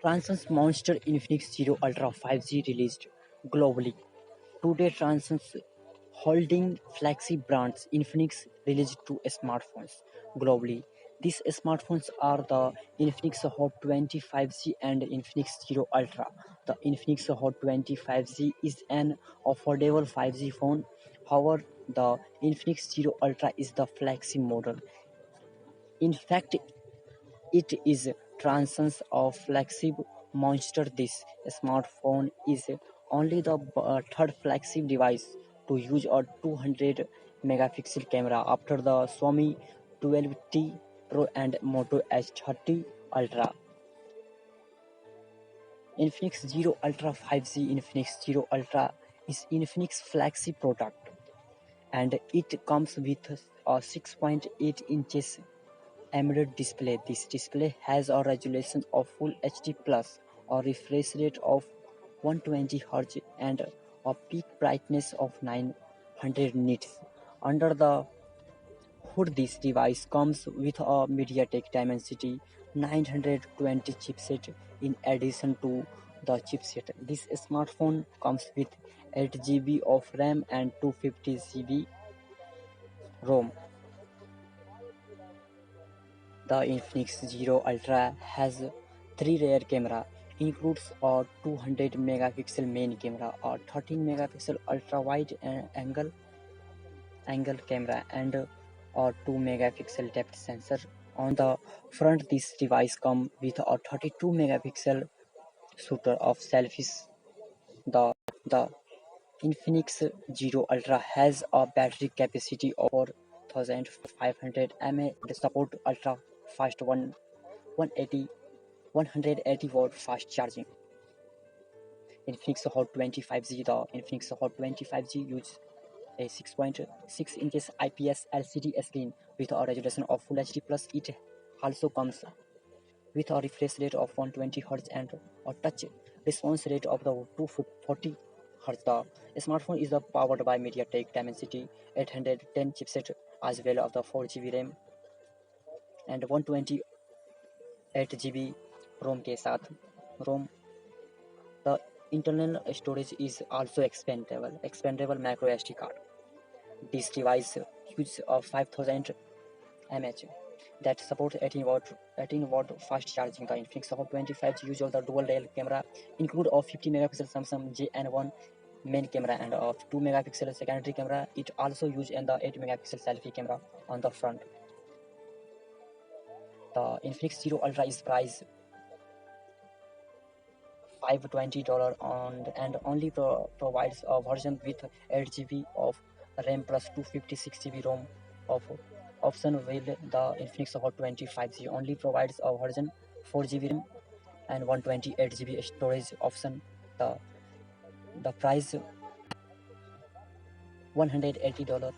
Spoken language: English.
Transsion's monster Infinix Zero Ultra 5G released globally. Today, Transsion's holding flagship brands Infinix released two smartphones globally. These smartphones are the Infinix Hot 25G and Infinix Zero Ultra. The Infinix Hot 25G is an affordable 5G phone. However, the Infinix Zero Ultra is the flagship model. In fact, it is Transsion's flagship monster. This smartphone is only the third flagship device to use a 200 megapixel camera after the Xiaomi 12T Pro and Moto H30 Ultra. Infinix Zero Ultra 5G Infinix Zero Ultra is Infinix flagship product, and it comes with a 6.8 inches AMOLED display. This display has a resolution of Full HD Plus, a refresh rate of 120 Hz, and a peak brightness of 900 nits. Under the hood, this device comes with a MediaTek Dimensity 920 chipset in addition to the chipset. This smartphone comes with 8 GB of RAM and 250 GB ROM. The Infinix Zero Ultra has three rear camera, includes a 200 megapixel main camera, a 13 megapixel ultra wide angle camera, and a 2 megapixel depth sensor. On the front, this device comes with a 32 megapixel shooter of selfies. The Infinix Zero Ultra has a battery capacity of 4500 mAh and support ultra fast 180 watt fast charging. Infinix Hot 25G. The Infinix Hot 25G uses a 6.6 inches IPS LCD screen with a resolution of Full HD Plus. It also comes with a refresh rate of 120 Hz and a touch response rate of the 240 Hz. The smartphone is powered by MediaTek Dimensity 810 chipset as well as the 4 GB RAM and 128 GB ROM के साथ ROM. The internal storage is also expandable microSD card. This device uses a 5000 mAh that supports 18 watt fast charging. The Infinix Hot 25 uses the dual rear camera, include a 50 megapixel Samsung JN1 main camera and a 2 megapixel secondary camera. It also uses the 8 megapixel selfie camera on the front. The Infinix Zero Ultra is priced $520 and only provides a version with 8 GB of RAM plus 256 GB ROM. Of option will the Infinix Hot 25G only provides a version 4 GB RAM and 128 GB storage option. The price $180.